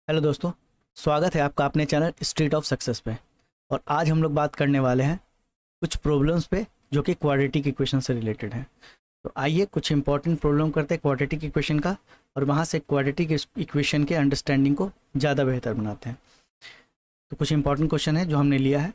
Hello दोस्तों, स्वागत है आपका अपने चैनल स्ट्रीट ऑफ सक्सेस पे। और आज हम लोग बात करने वाले हैं कुछ प्रॉब्लम्स पे जो कि क्वाड्रेटिक इक्वेशन से रिलेटेड हैं। तो आइए कुछ इंपॉर्टेंट प्रॉब्लम करते हैं क्वाड्रेटिक इक्वेशन का, और वहाँ से क्वाड्रेटिक इक्वेशन के अंडरस्टैंडिंग को ज़्यादा बेहतर बनाते हैं। तो कुछ इंपॉर्टेंट क्वेश्चन है जो हमने लिया है।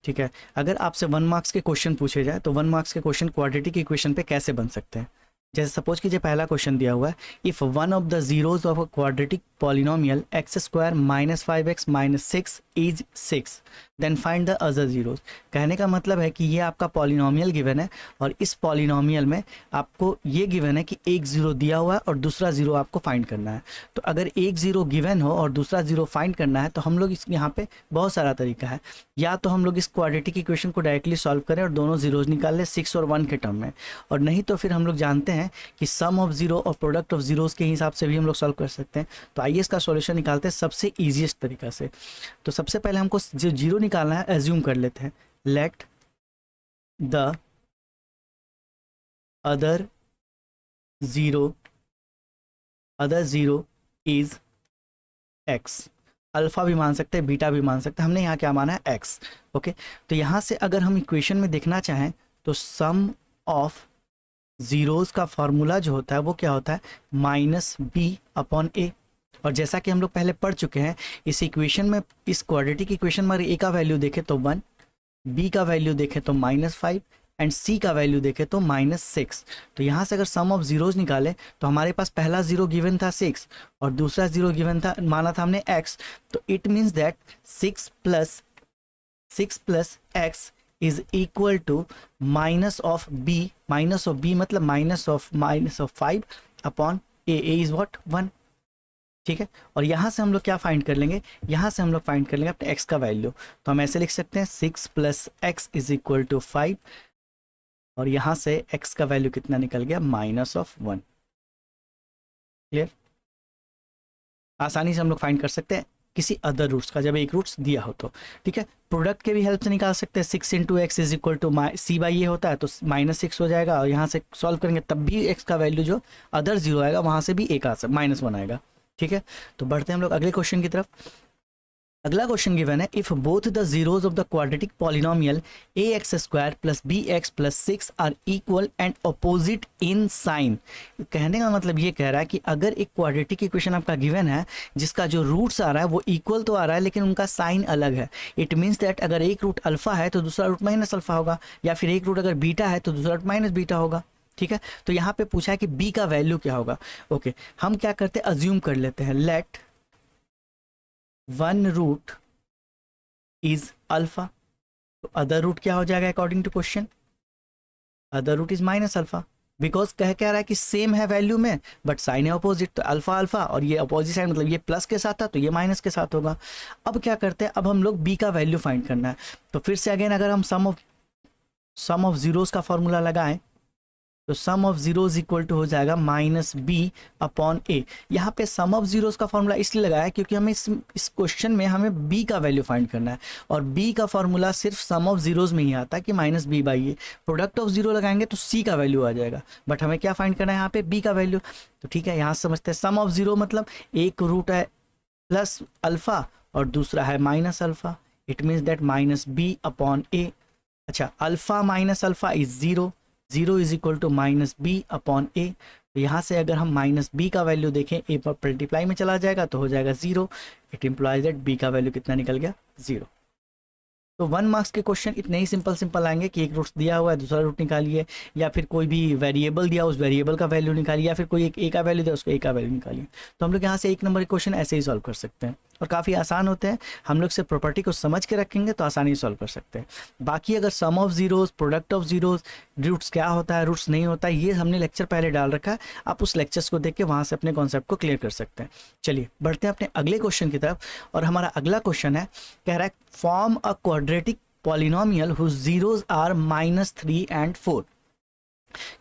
ठीक है, अगर आपसे 1 मार्क्स के क्वेश्चन पूछे जाए तो 1 मार्क्स के क्वेश्चन क्वाड्रेटिक इक्वेशन पे कैसे बन सकते हैं। जैसे सपोज कीजिए पहला क्वेश्चन दिया हुआ है, if one of the zeros of a quadratic polynomial x square minus 5x minus 6 is 6, then find the other zeros. कहने का मतलब है कि ये आपका पॉलिनोमियल गिवन है और इस पॉलिनोमियल में आपको ये गिवन है कि एक जीरो दिया हुआ है और दूसरा जीरो आपको फाइंड करना है। तो अगर एक जीरो गिवन हो और दूसरा जीरो फाइंड करना है तो हम लोग इस यहाँ पे बहुत सारा तरीका है। या तो हम लोग इस क्वाड्रेटिक इक्वेशन को डायरेक्टली सॉल्व करें और दोनों जीरोज निकाल लें 6 और 1 के टर्म में, और नहीं तो फिर हम लोग जानते हैं कि सम ऑफ जीरो और प्रोडक्ट ऑफ जीरोस के हिसाब से भी हम लोग सॉल्व कर सकते हैं। तो आइए इसका सॉल्यूशन निकालते हैं सबसे ईजीएस्ट तरीका से। तो सबसे पहले हमको जो जीरो निकालना है एज्यूम कर लेते हैं, let the other zero is x. Alpha भी मान सकते हैं, बीटा भी मान सकते हैं, हमने यहाँ क्या माना है एक्स। ओके, तो यहाँ से अगर हम इक्वेशन में देखना चाहें तो सम ऑफ जीरोस का फॉर्मूला जो होता है वो क्या होता है, माइनस बी अपॉन ए। और जैसा कि हम लोग पहले पढ़ चुके हैं, इस इक्वेशन में, इस क्वाड्रेटिक इक्वेशन में ए का वैल्यू देखें तो 1, बी का वैल्यू देखें तो -5 एंड सी का वैल्यू देखें तो -6। तो यहाँ से अगर सम ऑफ जीरोज निकाले तो हमारे पास पहला जीरो गिवन था 6 और दूसरा जीरो गिवन था, माना था हमने x। तो it means that 6 plus x is equal to minus of B मतलब minus of 5 upon A is what 1। ठीक है, और यहाँ से हम लोग क्या फाइंड कर लेंगे, यहाँ से हम लोग फाइंड कर लेंगे अपने x का वैल्यू। तो हम ऐसे लिख सकते हैं 6 plus x is equal to 5, और यहाँ से x का वैल्यू कितना निकल गया, -1। क्लियर, आसानी से हम लोग फाइंड कर सकते हैं किसी अदर रूट्स का जब एक रूट्स दिया हो तो। ठीक है, प्रोडक्ट के भी हेल्प से निकाल सकते हैं। 6 into x is equal to c by ये होता है तो -6 हो जाएगा, और यहाँ से सॉल्व करेंगे तब भी एक्स का वैल्यू जो अदर जीरो आएगा वहाँ से भी एक -1 आएगा। ठीक है, तो बढ़ते हैं हम लोग अगले क्वेश्चन की तरफ। अगला क्वेश्चन गिवन है, if both the zeros of the quadratic polynomial a x square plus b x plus 6 are equal and opposite in sign. कहने का मतलब ये कह रहा है कि अगर एक क्वाड्रेटिक इक्वेशन आपका गिवन है जिसका जो रूट्स आ रहा है वो इक्वल तो आ रहा है लेकिन उनका साइन अलग है। इट मीन्स दैट अगर एक रूट अल्फा है तो दूसरा रूट माइनस अल्फा होगा, या फिर एक रूट अगर बीटा है तो दूसरा रूट माइनस बीटा होगा। ठीक है, तो यहाँ पे पूछा है कि बी का वैल्यू क्या होगा। ओके, हम क्या करते हैं, अज्यूम कर लेते हैं, let one root is alpha. तो अदर रूट क्या हो जाएगा according to question, other root is minus alpha, because कह रहा है कि सेम है वैल्यू में बट साइन है अपोजिट। तो अल्फा अल्फा और ये अपोजिट साइन, मतलब ये प्लस के साथ था तो ये माइनस के साथ होगा। अब क्या करते हैं, अब हम लोग बी का वैल्यू फाइंड करना है। तो फिर से अगेन अगर हम सम ऑफ जीरोस का फॉर्मूला लगाएं तो सम ऑफ जीरोज इक्वल टू हो जाएगा माइनस बी अपॉन ए। यहाँ पे सम ऑफ जीरोज का फॉर्मूला इसलिए लगाया क्योंकि हमें इस क्वेश्चन में हमें बी का वैल्यू फाइंड करना है, और बी का फॉर्मूला सिर्फ सम ऑफ जीरोज में ही आता है कि minus b by a. Product of zero लगाएंगे तो सी का वैल्यू आ जाएगा, बट हमें क्या फाइंड करना है यहाँ पे, बी का वैल्यू। तो ठीक है, यहाँ समझते हैं, सम ऑफ जीरो मतलब एक रूट है प्लस अल्फा और दूसरा है minus alpha. It means that minus B upon A. अच्छा, alpha minus alpha is zero, zero is equal to minus B upon A. तो यहाँ से अगर हम माइनस बी का वैल्यू देखें, ए पर मल्टीप्लाई में चला जाएगा तो हो जाएगा 0। इट इम्प्लाइज दैट बी का वैल्यू कितना निकल गया, 0। तो 1 मार्क्स के क्वेश्चन इतने ही सिंपल आएंगे कि एक रूट दिया हुआ है दूसरा रूट निकालिए, या फिर कोई भी वेरिएबल दिया उस वेरिएबल का वैल्यू निकालिए, या फिर कोई एक ए का वैल्यू दिया उसको ए का वैल्यू निकालिए। तो हम लोग यहाँ से 1 नंबर के क्वेश्चन ऐसे ही सॉल्व कर सकते हैं और काफ़ी आसान होते हैं। हम लोग से प्रॉपर्टी को समझ के रखेंगे तो आसानी से सॉल्व कर सकते हैं। बाकी अगर sum of zeros, product of zeros, roots क्या होता है, रूट्स नहीं होता है, ये हमने लेक्चर पहले डाल रखा है, आप उस लेक्चर्स को देख के वहाँ से अपने कॉन्सेप्ट को क्लियर कर सकते हैं। चलिए बढ़ते हैं अपने अगले क्वेश्चन की तरफ, और हमारा अगला क्वेश्चन है, कह रहा है form a quadratic polynomial whose zeros are -3 and 4।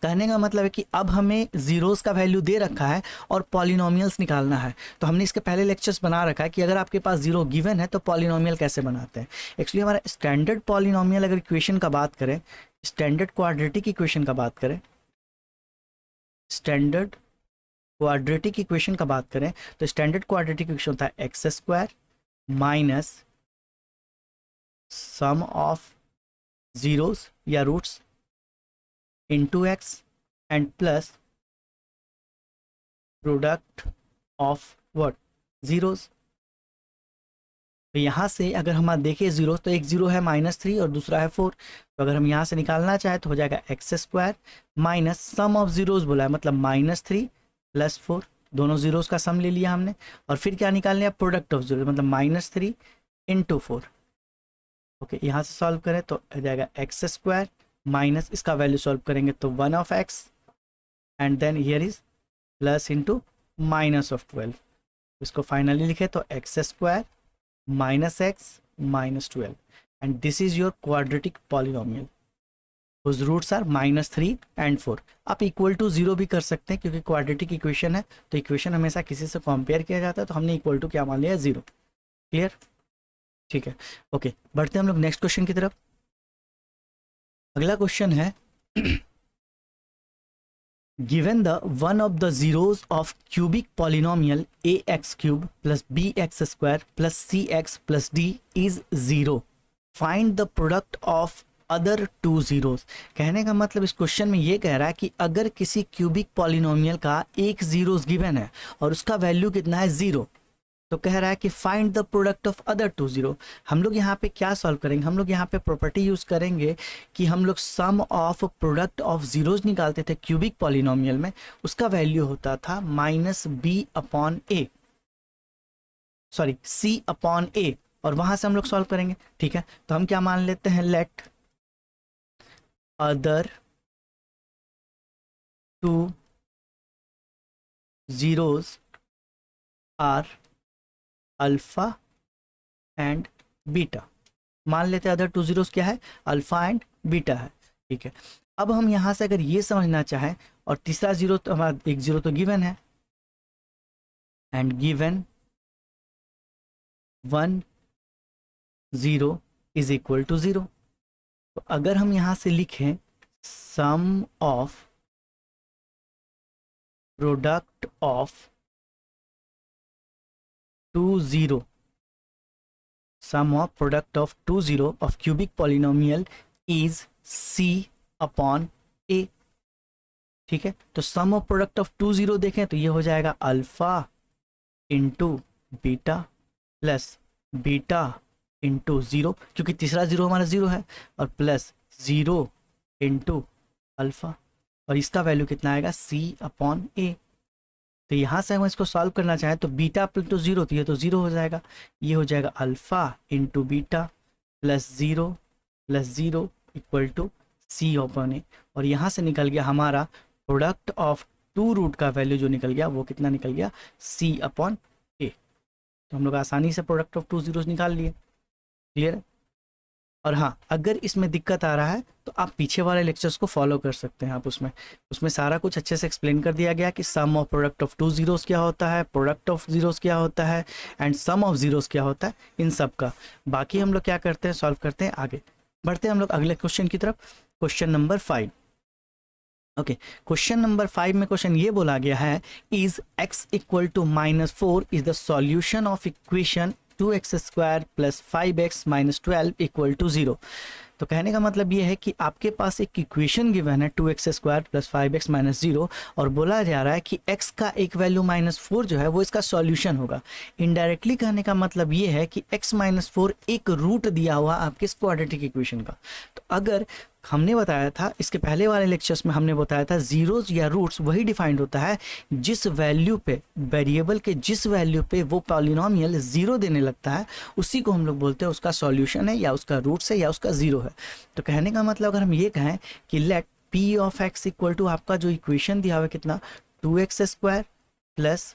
कहने का मतलब है कि अब हमें जीरोस का वैल्यू दे रखा है और पॉलिनोमियल्स निकालना है। तो हमने इसके पहले लेक्चर्स बना रखा है कि अगर आपके पास जीरो गिवन है तो पॉलिनोमियल कैसे बनाते हैं। एक्चुअली हमारा स्टैंडर्ड पॉलिनोमियल अगर इक्वेशन का बात करें, स्टैंडर्ड क्वाड्रेटिक इक्वेशन का बात करें, स्टैंडर्ड क्वाड्रेटिक इक्वेशन का बात करें तो स्टैंडर्ड क्वाड्रेटिक इक्वेशन होता है x square minus sum of zeros या roots into x and plus product of what zeros. तो यहाँ से अगर हम देखें जीरो तो एक जीरो है -3 और दूसरा है 4, तो अगर हम यहाँ से निकालना चाहें तो हो जाएगा x square minus sum of zeros बोला है मतलब -3 + 4, दोनों जीरोस का सम ले लिया हमने। और फिर क्या निकाल लिया प्रोडक्ट ऑफ जीरो मतलब -3 × 4। ओके, यहाँ से सॉल्व करें तो हो जाएगा एक्स स्क्वायर माइनस इसका वैल्यू सॉल्व करेंगे तो 1 of x and then here is plus into minus of 12। इसको फाइनली लिखे तो x square minus x minus 12 and this is your quadratic polynomial whose roots are -3 and 4। आप equal to 0 भी कर सकते हैं क्योंकि क्वाड्रेटिक इक्वेशन है तो इक्वेशन हमेशा किसी से कंपेयर किया जाता है, तो हमने इक्वल टू क्या मान लिया 0। क्लियर? ठीक है, ओके बढ़ते हैं हम लोग नेक्स्ट क्वेश्चन की तरफ। अगला क्वेश्चन है given the one of the zeros of cubic polynomial ax cube plus bx square plus cx plus d is 0, find the product of other two zeros। कहने का मतलब इस क्वेश्चन में ये कह रहा है कि अगर किसी क्यूबिक पॉलिनोमियल का एक जीरोस गिवन है और उसका वैल्यू कितना है 0, तो कह रहा है कि find the product of other two zero. हम लोग यहाँ पे क्या सॉल्व करेंगे, हम लोग यहाँ पे प्रॉपर्टी यूज करेंगे कि हम लोग सम ऑफ प्रोडक्ट ऑफ जीरोस निकालते थे क्यूबिक पॉलिनोमियल में, उसका वैल्यू होता था -b/a सॉरी c/a और वहां से हम लोग सॉल्व करेंगे। ठीक है, तो हम क्या मान लेते हैं, let other two zeros are alpha and beta. मान लेते हैं अदर टू जीरोस क्या है, अल्फा एंड बीटा है। ठीक है, अब हम यहां से अगर ये समझना चाहें और तीसरा जीरो तो हमारा एक जीरो तो गिवन है and given 1 0 is equal to 0। तो अगर हम यहां से लिखें sum of product of 2 0, sum of product of 2 0 of cubic polynomial is c/a। ठीक है, तो सम ऑफ प्रोडक्ट ऑफ 2 0 देखें तो ये हो जाएगा alpha into beta plus beta into 0 क्योंकि तीसरा जीरो हमारा 0 है और प्लस 0 इंटू अल्फा और इसका वैल्यू कितना आएगा c/a। तो यहाँ से हम इसको सॉल्व करना चाहें तो बीटा + 0 तो ये तो 0 हो जाएगा, ये हो जाएगा alpha into beta plus 0 equal to c/a और यहाँ से निकल गया हमारा प्रोडक्ट ऑफ 2 रूट का वैल्यू जो निकल गया वो कितना निकल गया c/a। तो हम लोग आसानी से प्रोडक्ट ऑफ 2 जीरोस निकाल लिए। क्लियर? और हाँ, अगर इसमें दिक्कत आ रहा है तो आप पीछे वाले लेक्चर्स को फॉलो कर सकते हैं। आप उसमें सारा कुछ अच्छे से एक्सप्लेन कर दिया गया कि सम ऑफ प्रोडक्ट ऑफ 2 जीरोस क्या होता है, प्रोडक्ट ऑफ जीरोस क्या होता है एंड सम ऑफ जीरोस क्या होता है, इन सब का। बाकी हम लोग क्या करते हैं, सॉल्व करते हैं। आगे बढ़ते हैं हम लोग अगले क्वेश्चन की तरफ, question number 5। Okay, question number 5 में क्वेश्चन ये बोला गया है is x equal to -4 is the solution of equation 2x² + 5x - 12 equal to 0। तो कहने का मतलब ये है कि आपके पास एक इक्वेशन गिवन है 2x² + 5x - 0 और बोला जा रहा है कि x का एक वैल्यू -4 जो है वो इसका सॉल्यूशन होगा। इनडायरेक्टली कहने का मतलब ये है कि x - 4 एक रूट दिया हुआ आपके इस क्वाड्रेटिक इक्वेशन का। तो अगर हमने बताया था इसके पहले वाले लेक्चर्स में, हमने बताया था जीरोस या रूट्स वही डिफाइंड होता है जिस वैल्यू पे, वेरिएबल के जिस वैल्यू पे वो पॉलिनोमियल 0 देने लगता है उसी को हम लोग बोलते हैं उसका सॉल्यूशन है या उसका रूट्स है या उसका 0 है। तो कहने का मतलब अगर हम ये कहें कि let p of x equal to आपका जो इक्वेशन दिया हुआ है कितना 2x² +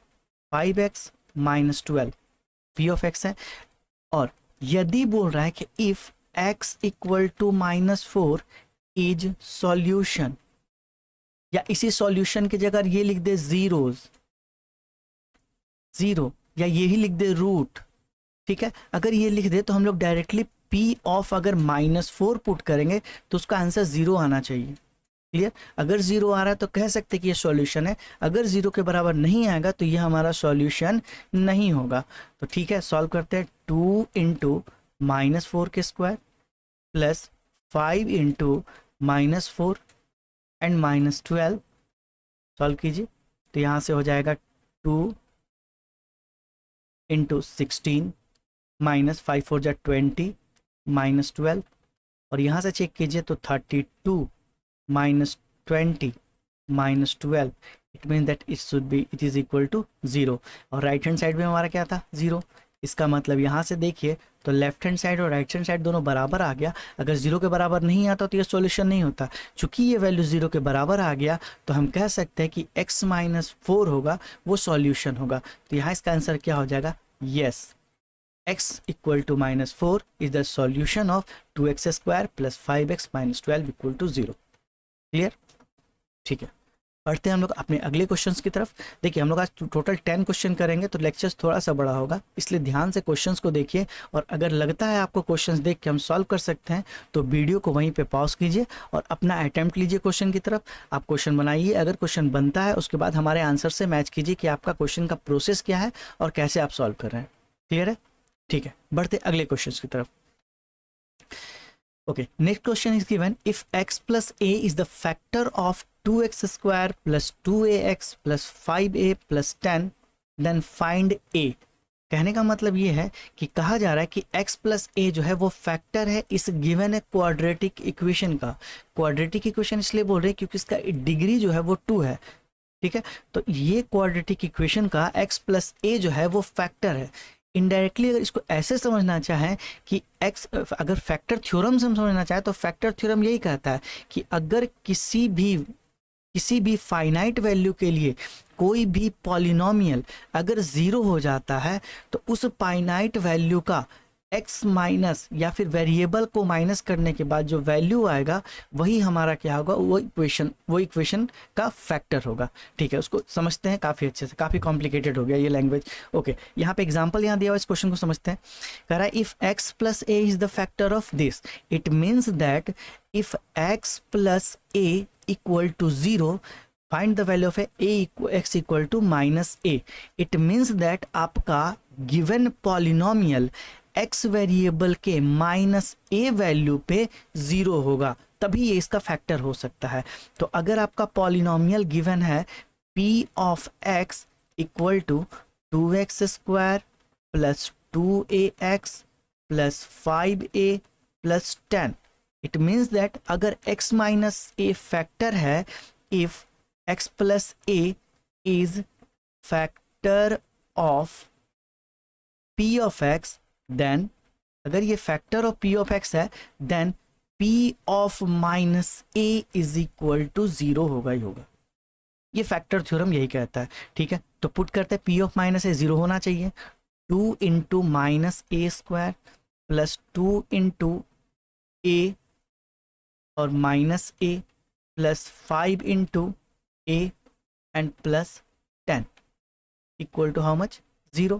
5x - 12 p of x है, और यदि बोल रहा है कि if x equal to -4 is solution, या इसी सॉल्यूशन की जगह ये लिख दे 0 या यही लिख दे रूट। ठीक है, अगर ये लिख दे तो हम लोग डायरेक्टली p ऑफ अगर -4 पुट करेंगे तो उसका आंसर 0 आना चाहिए। क्लियर? अगर जीरो आ रहा है तो कह सकते कि ये सॉल्यूशन है, अगर जीरो के बराबर नहीं आएगा तो ये हमारा सॉल्यूशन नहीं होगा। तो ठीक है, सॉल्व करते हैं। 2 इंटू -4 के square plus 5 into -4 and -12, solve कीजिए। तो यहाँ से हो जाएगा 2 इंटू 16 -5 4 जा 20 -12, और यहाँ से चेक कीजिए तो 32 -20 -12, it mean that it is equal to 0। और राइट हैंड साइड में हमारा क्या था? 0। इसका मतलब यहाँ से देखिए तो लेफ्ट हैंड साइड और राइट हैंड साइड दोनों बराबर आ गया। अगर 0 के बराबर नहीं आता तो ये सॉल्यूशन नहीं होता। चूंकि ये वैल्यू 0 के बराबर आ गया तो हम कह सकते हैं कि x - 4 होगा वो सॉल्यूशन होगा। तो यहाँ इसका आंसर क्या हो जाएगा? Yes, x equal to -4 is the solution of 2x square plus 5x - 12 equal to 0। Clear? ठीक है, पढ़ते हैं हम लोग अपने अगले क्वेश्चंस की तरफ। देखिए हम लोग आज टोटल 10 क्वेश्चन करेंगे तो लेक्चर्स थोड़ा सा बड़ा होगा, इसलिए ध्यान से क्वेश्चंस को देखिए। और अगर लगता है आपको क्वेश्चंस देख के हम सॉल्व कर सकते हैं तो वीडियो को वहीं पे पॉज कीजिए और अपना अटेम्प्ट लीजिए क्वेश्चन की तरफ। आप क्वेश्चन बनाइए, अगर क्वेश्चन बनता है उसके बाद हमारे आंसर से मैच कीजिए कि आपका क्वेश्चन का प्रोसेस क्या है और कैसे आप सॉल्व कर रहे हैं। क्लियर है? ठीक है, बढ़ते अगले क्वेश्चन की तरफ। Okay, next question is given, if x plus a is the factor of 2x square plus 2ax plus 5a plus 10, then find a। कहने का मतलब ये है कि कहा जा रहा है कि x प्लस a जो है वो फैक्टर है इस गिवन क्वाड्रेटिक इक्वेशन का। क्वाड्रेटिक इक्वेशन इसलिए बोल रहे हैं क्योंकि इसका डिग्री जो है वो 2 है। ठीक है, तो ये क्वाड्रेटिक इक्वेशन का x प्लस a जो है वो फैक्टर है। इनडायरेक्टली अगर इसको ऐसे समझना चाहें कि x, अगर फैक्टर थ्योरम से हम समझना चाहें तो फैक्टर थ्योरम यही कहता है कि अगर किसी भी फाइनाइट वैल्यू के लिए कोई भी पॉलिनोमियल अगर 0 हो जाता है तो उस फाइनाइट वैल्यू का x माइनस या फिर वेरिएबल को माइनस करने के बाद जो वैल्यू आएगा वही हमारा क्या होगा? वो इक्वेशन का फैक्टर होगा। ठीक है, उसको समझते हैं काफ़ी अच्छे से, काफ़ी कॉम्प्लिकेटेड हो गया ये लैंग्वेज। ओके, यहाँ पे एग्जांपल यहाँ दिया हुआ, इस क्वेश्चन को समझते हैं। कह रहा है if x plus a is the factor of this, it means that if x plus a equal to 0, find the value of x equal to -a। It means that आपका गिवन पॉलिनोमियल x वेरिएबल के -a value पे 0 होगा, तभी ये इसका factor हो सकता है। तो अगर आपका पॉलिनोमियल गिवन है p of x equal to 2x square plus 2ax plus 5a plus 10, it means that अगर x माइनस a फैक्टर है, if x plus a is factor of p of x, then अगर ये factor of p of x है then p of -a is equal to 0 होगा ही होगा। ये factor theorem यही कहता है। ठीक है, तो पुट करते हैं p ऑफ -a 0 होना चाहिए। 2 into -a square plus 2 into a और -a plus 5 into a and plus 10 equal to how much? 0।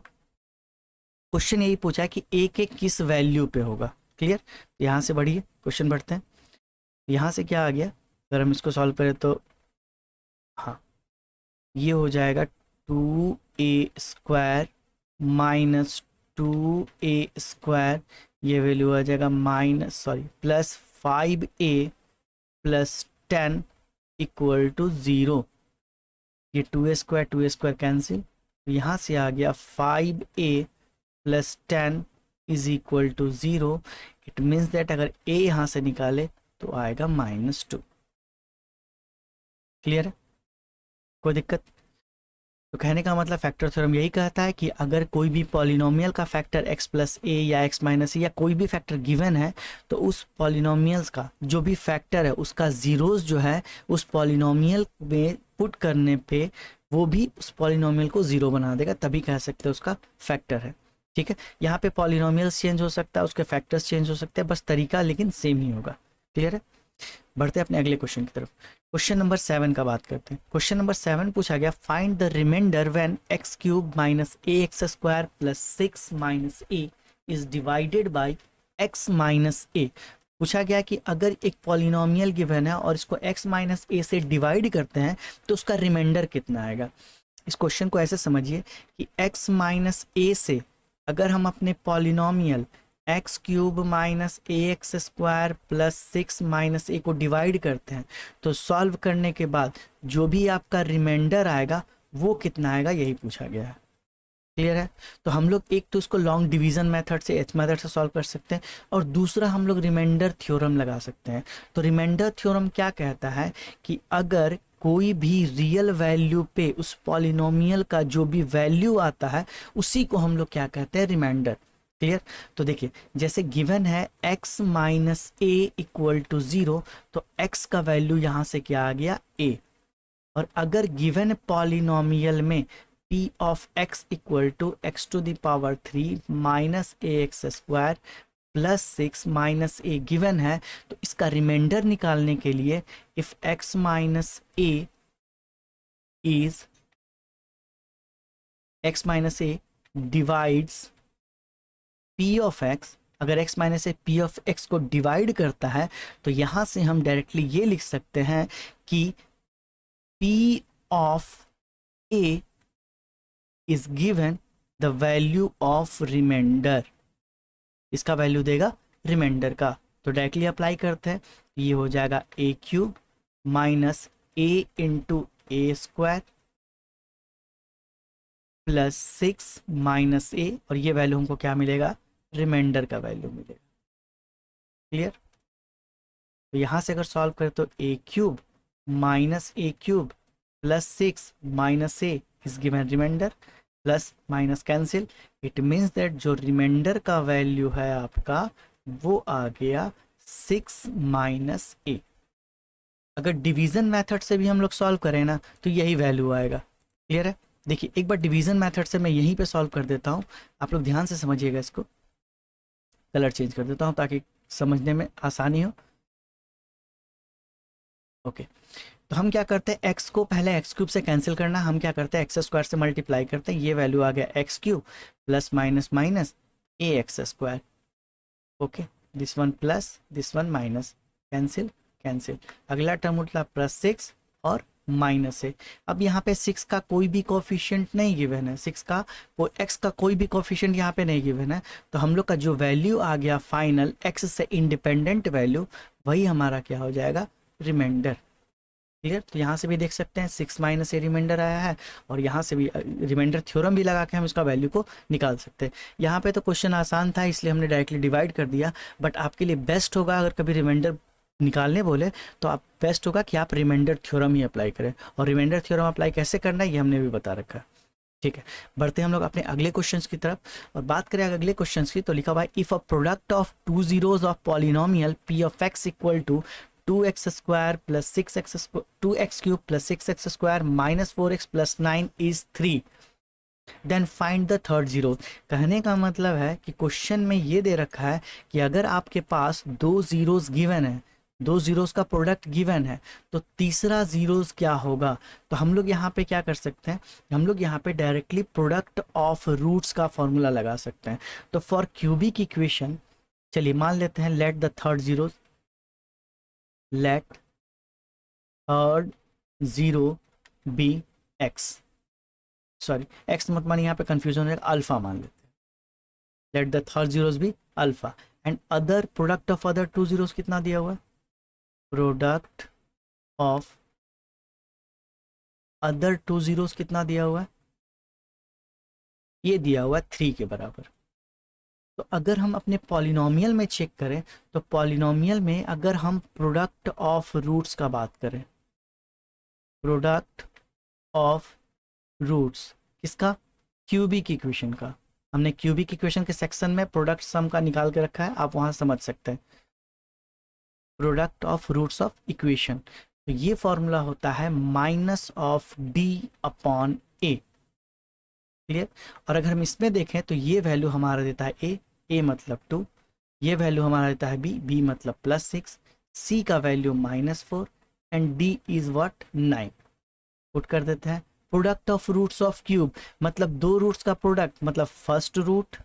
Question यही पूछा है कि a के किस वैल्यू पे होगा। क्लियर? यहाँ से बढ़िए, क्वेश्चन बढ़ते हैं। यहाँ से क्या आ गया, अगर हम इसको सॉल्व करें तो हाँ, ये हो जाएगा 2a square minus 2a square, ये वैल्यू आ जाएगा plus 5a plus 10 equal to 0। ये 2a स्क्वायर कैंसिल, तो यहाँ से आ गया 5a plus 10 is equal to 0। It means that अगर a यहाँ से निकाले तो आएगा -2। क्लियर है? कोई दिक्कत? तो कहने का मतलब फैक्टर थ्योरम यही कहता है कि अगर कोई भी पॉलिनोमियल का फैक्टर x प्लस a या x माइनस a या कोई भी फैक्टर गिवन है तो उस पॉलिनोमियल्स का जो भी फैक्टर है उसका जीरोस जो है उस पॉलिनोमियल में पुट करने पे वो भी उस पॉलिनोमियल को 0 बना देगा, तभी कह सकते हैं उसका फैक्टर है। ठीक है, यहाँ पे पॉलिनोमियल्स चेंज हो सकता है, उसके फैक्टर्स चेंज हो सकते हैं, बस तरीका लेकिन सेम ही होगा। क्लियर है? बढ़ते हैं अपने अगले क्वेश्चन की तरफ। क्वेश्चन नंबर 7 का बात करते हैं। क्वेश्चन नंबर 7 पूछा गया, find the remainder when x cube minus ax square plus 6 minus a is divided by x minus a। पूछा गया कि अगर एक पॉलिनोमियल गिवन है और इसको x माइनस ए से डिवाइड करते हैं तो उसका रिमाइंडर कितना आएगा। इस क्वेश्चन को ऐसे समझिए कि x माइनस ए से अगर हम अपने polynomial x cube minus a x square plus 6 minus ए को डिवाइड करते हैं तो सॉल्व करने के बाद जो भी आपका रिमाइंडर आएगा वो कितना आएगा, यही पूछा गया है। क्लियर है। तो हम लोग एक तो इसको लॉन्ग डिवीजन मेथड से, एच मेथड से सॉल्व कर सकते हैं, और दूसरा हम लोग रिमाइंडर थ्योरम लगा सकते हैं। तो रिमाइंडर थ्योरम क्या कहता है कि अगर कोई भी रियल वैल्यू पे उस पॉलिनोमियल का जो भी वैल्यू आता है उसी को हम लोग क्या कहते हैं, रिमाइंडर। क्लियर। तो देखिए जैसे गिवन है x minus a equal to 0, तो x का वैल्यू यहाँ से क्या आ गया, a। और अगर गिवन पॉलिनोमियल में p of x equal to x to the power 3 minus a x square plus 6 minus a given है, तो इसका रिमाइंडर निकालने के लिए if x minus a is x minus a divides p of x, अगर x minus a p of x को divide करता है तो यहां से हम डायरेक्टली ये लिख सकते हैं कि p of a is given the value of remainder, इसका वैल्यू देगा रिमाइंडर का। तो डायरेक्टली अप्लाई करते हैं, ये हो जाएगा a cube minus a into A square plus 6 minus A, और ये वैल्यू हमको क्या मिलेगा, रिमाइंडर का वैल्यू मिलेगा। क्लियर। तो यहाँ से अगर सॉल्व करें तो a cube minus a cube plus 6 minus a is given remainder, plus minus cancel, it means that जो रिमाइंडर का वैल्यू है आपका वो आ गया 6 माइनस ए। अगर डिवीजन मेथड से भी हम लोग सॉल्व करें ना तो यही वैल्यू आएगा। क्लियर है। देखिए एक बार डिवीजन मेथड से मैं यहीं पे सॉल्व कर देता हूँ, आप लोग ध्यान से समझिएगा, इसको कलर चेंज कर देता हूँ ताकि समझने में आसानी हो। ओके तो हम क्या करते हैं, x को पहले एक्स क्यूब से कैंसिल करना, हम क्या करते हैं एक्स स्क्वायर से मल्टीप्लाई करते हैं, ये वैल्यू आ गया x cube plus minus minus a x square. Okay this one plus this one minus, cancel cancel, अगला टर्म उठला प्लस 6 और माइनस है। अब यहाँ पे 6 का कोई भी कोफिशिएंट नहीं गिवन है, 6 का वो x का कोई भी कोफिशिएंट यहाँ पे नहीं गिवन है, तो हम लोग का जो वैल्यू आ गया फाइनल x से इंडिपेंडेंट वैल्यू, वही हमारा क्या हो जाएगा, रिमाइंडर। क्लियर। तो यहाँ से भी देख सकते हैं 6 माइनस ए रिमाइंडर आया है, और यहाँ से भी रिमाइंडर थ्योरम भी लगा के हम इसका वैल्यू को निकाल सकते हैं। यहाँ पे तो क्वेश्चन आसान था इसलिए हमने डायरेक्टली डिवाइड कर दिया, बट आपके लिए बेस्ट होगा अगर कभी रिमाइंडर निकालने बोले तो आप बेस्ट होगा कि आप रिमाइंडर थ्योरम ही अप्लाई करें, और रिमाइंडर थ्योरम अप्लाई कैसे करना है ये हमने भी बता रखा है। ठीक है, बढ़ते हैं हम लोग अपने अगले क्वेश्चंस की तरफ, और बात करें अगले क्वेश्चंस की तो लिखा हुआ है if a product of two zeros of polynomial p of x equal to 2x square plus 6x 2x cube plus 6x square minus 4x plus 9 is 3, then find the third zero. कहने का मतलब है कि question में ये दे रखा है कि अगर आपके पास दो जीरोस गिवन है, दो जीरोस का प्रोडक्ट गिवन है, तो तीसरा जीरोस क्या होगा। तो हम लोग यहाँ पे क्या कर सकते हैं, हम लोग यहाँ पे डायरेक्टली प्रोडक्ट ऑफ रूट्स का फॉर्मूला लगा सकते हैं। तो फॉर क्यूबिक इक्वेशन चलिए मान लेते हैं let the third zero, let third zero be x, sorry x मत मान, यहाँ पे कंफ्यूजन है, अल्फा मान लेते हैं। Let the third zeros be alpha and other product of other two zeros कितना दिया हुआ है, product of other two zeros कितना दिया हुआ है, ये दिया हुआ है 3 के बराबर। तो अगर हम अपने पॉलिनोमियल में चेक करें तो पॉलिनोमियल में अगर हम प्रोडक्ट ऑफ रूट्स का बात करें, प्रोडक्ट ऑफ रूट्स किसका, क्यूबिक इक्वेशन का, हमने क्यूबिक इक्वेशन के सेक्शन में प्रोडक्ट सम का निकाल के रखा है, आप वहां समझ सकते हैं। Product of roots of equation, तो ये फॉर्मूला होता है minus of d upon a. Clear. और अगर हम इसमें देखें तो ये वैल्यू हमारा देता है ए मतलब 2, ये वैल्यू हमारा देता है बी मतलब प्लस 6, सी का value -4 and D is what 9। Put कर देते हैं product of roots of cube, मतलब दो रूट्स का प्रोडक्ट, मतलब first root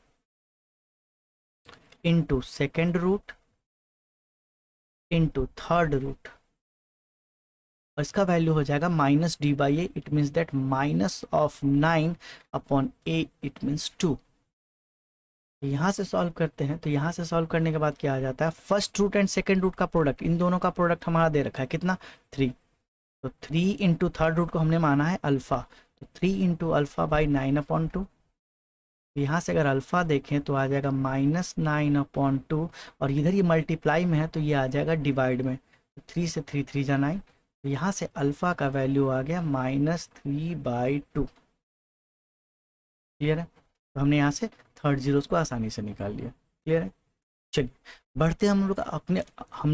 into second root into third root, और इसका वैल्यू हो जाएगा minus D by A, it means that minus of 9 upon A, it means 2। यहाँ से सॉल्व करते हैं, तो यहाँ से सॉल्व करने के बाद क्या आ जाता है, first root and second root का प्रोडक्ट, इन दोनों का प्रोडक्ट हमारा दे रखा है कितना, 3। तो 3 इंटू थर्ड रूट को हमने माना है अल्फ़ा, तो 3 इंटू अल्फ़ा बाई 9/2। यहाँ से अगर अल्फ़ा देखें तो आ जाएगा -9/2, और इधर ये मल्टीप्लाई में है तो ये आ जाएगा डिवाइड में, तो 3 से 3 3 जा 9, तो यहाँ से अल्फ़ा का वैल्यू आ गया -3/2। क्लियर है, तो हमने यहाँ से थर्ड जीरोस को आसानी से निकाल लिया। क्लियर है, चलिए बढ़ते हैं हम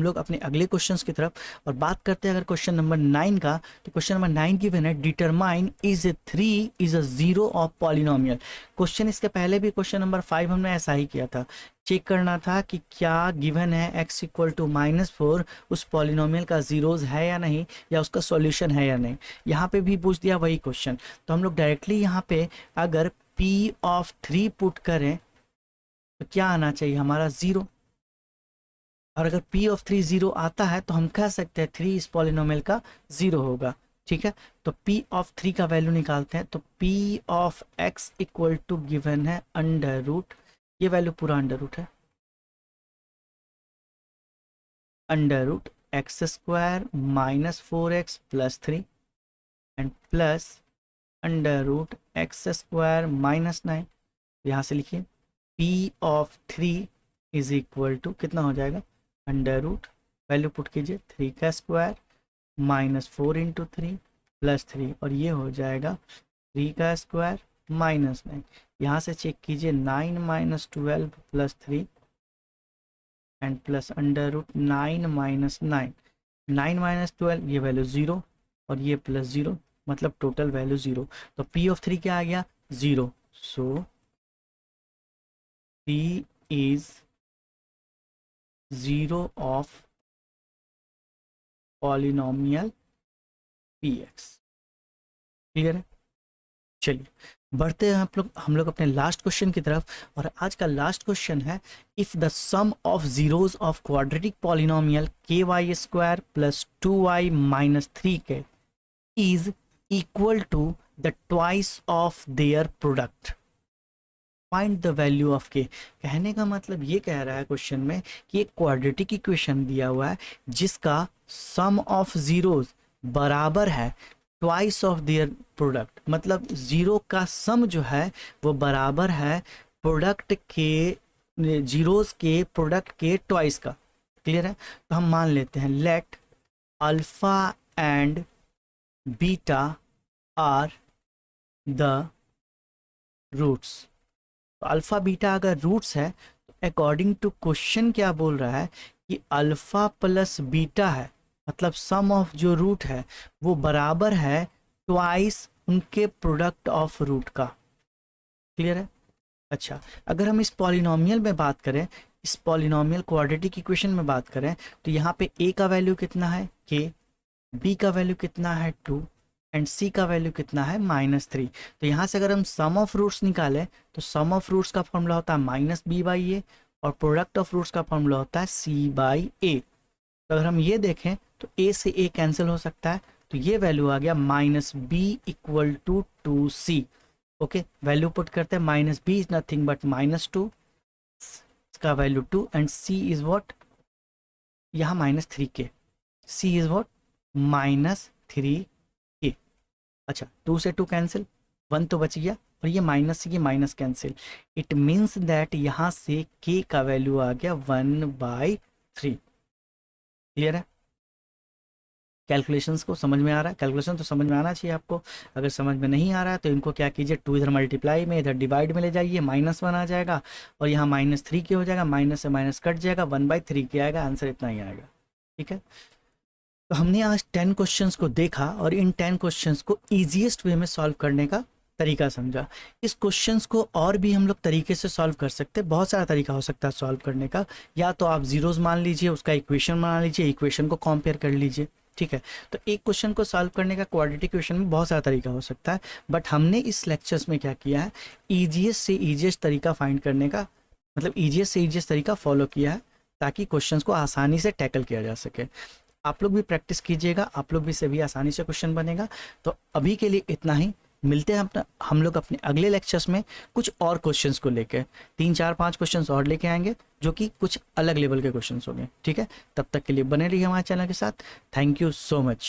लोग अपने अगले क्वेश्चंस की तरफ और बात करते हैं अगर क्वेश्चन नंबर 9 का। तो क्वेश्चन नंबर 9 गिवन है, determine is 3 is a zero of polynomial. Question इसके पहले भी क्वेश्चन नंबर 5 हमने ऐसा ही किया था, चेक करना था कि क्या गिवन है x इक्वल टू -4 उस पॉलिनोमियल का जीरोज है या नहीं, या उसका सॉल्यूशन है या नहीं। यहाँ पे भी पूछ दिया वही क्वेश्चन, तो हम लोग डायरेक्टली यहाँ पे अगर p ऑफ 3 पुट करें तो क्या आना चाहिए हमारा 0, और अगर p ऑफ 3 0 आता है तो हम कह सकते हैं 3 इस पॉलिनोमियल का 0 होगा। ठीक है, तो p ऑफ 3 का वैल्यू निकालते हैं, तो p of x equal to given है अंडर रूट, ये वैल्यू पूरा अंडर रूट है, under root x² minus 4x plus 3 and plus under root x² minus 9। यहाँ से लिखिए p of 3 is equal to कितना हो जाएगा, अंडर रूट वैल्यू पुट कीजिए 3 का स्क्वायर माइनस 4 इंटू 3 प्लस 3, और ये हो जाएगा 3 का स्क्वायर माइनस 9। यहाँ से चेक कीजिए 9 minus 12 plus 3 and plus under root 9 minus 9, 9 minus 12 ये वैल्यू 0 और ये प्लस 0, मतलब टोटल वैल्यू 0। तो p ऑफ 3 क्या आ गया 0, सो p is 0 of polynomial px। Clear है, चलिए बढ़ते हैं हम लोग अपने लास्ट क्वेश्चन की तरफ, और आज का लास्ट क्वेश्चन है, if the sum of zeros of quadratic polynomial ky² plus 2y minus 3k is equal to the twice of their product, find the value of k. कहने का मतलब ये कह रहा है क्वेश्चन में कि एक क्वाड्रेटिक इक्वेशन दिया हुआ है जिसका सम ऑफ जीरोज बराबर है ट्वाइस ऑफ देयर प्रोडक्ट, मतलब जीरो का सम जो है वो बराबर है प्रोडक्ट के, जीरोस के प्रोडक्ट के ट्वाइस का। क्लियर है, तो हम मान लेते हैं let alpha and beta are the roots. तो अल्फ़ा बीटा अगर रूट्स है तो अकॉर्डिंग टू क्वेश्चन क्या बोल रहा है कि अल्फ़ा प्लस बीटा है, मतलब सम ऑफ जो रूट है वो बराबर है ट्वाइस उनके प्रोडक्ट ऑफ रूट का। क्लियर है, अच्छा अगर हम इस पॉलिनोमियल में बात करें, इस पॉलिनोमियल क्वाड्रेटिक इक्वेशन में बात करें, तो यहाँ पे a का वैल्यू कितना है k, b का वैल्यू कितना है 2 एंड c का वैल्यू कितना है -3। तो यहाँ से अगर हम सम ऑफ रूट्स निकालें तो सम ऑफ रूट्स का फॉर्मूला होता है -b/a और प्रोडक्ट ऑफ रूट्स का फॉर्मूला होता है c/a। तो अगर हम ये देखें तो a से a कैंसिल हो सकता है, तो ये वैल्यू आ गया -b equal to 2c। Okay, value put करते हैं, -b इज नथिंग बट -2, इसका value 2 and c is what, यहाँ -3k, c is what -3k। अच्छा 2 से 2 कैंसिल, 1 तो बच गया, और ये माइनस से ये minus cancel, it means that यहाँ से k का वैल्यू आ गया 1/3। क्लियर है, कैलकुलेशंस को समझ में आ रहा है, कैलकुलेशन तो समझ में आना चाहिए आपको। अगर समझ में नहीं आ रहा है तो इनको क्या कीजिए, 2 इधर मल्टीप्लाई में इधर डिवाइड में ले जाइए, -1 आ जाएगा और यहाँ -3k हो जाएगा, माइनस से माइनस कट जाएगा, 1/3k आएगा, आंसर इतना ही आएगा। ठीक है, तो हमने आज 10 क्वेश्चंस को देखा और इन 10 क्वेश्चंस को ईजीएस्ट वे में सॉल्व करने का तरीका समझा। इस क्वेश्चंस को और भी हम लोग तरीके से सॉल्व कर सकते हैं, बहुत सारा तरीका हो सकता है सॉल्व करने का। या तो आप जीरोस मान लीजिए, उसका इक्वेशन बना लीजिए, इक्वेशन को कंपेयर कर लीजिए। ठीक है, तो एक क्वेश्चन को सॉल्व करने का क्वाड्रेटिक इक्वेशन में बहुत सारा तरीका हो सकता है, बट हमने इस लेक्चर्स में क्या किया है, ईजीएस्ट से ईजीएस्ट तरीका फाइंड करने का, मतलब ईजीएस्ट से ईजीएस्ट तरीका फॉलो किया है ताकि क्वेश्चंस को आसानी से टैकल किया जा सके। आप लोग भी प्रैक्टिस कीजिएगा, आप लोग भी से भी आसानी से क्वेश्चन बनेगा। तो अभी के लिए इतना ही, मिलते हैं हम लोग अपने अगले लेक्चर्स में कुछ और क्वेश्चंस को लेकर, 3 4 5 क्वेश्चंस और लेके आएंगे जो कि कुछ अलग लेवल के क्वेश्चंस होंगे। ठीक है, तब तक के लिए बने रहिए हमारे चैनल के साथ। Thank you so much.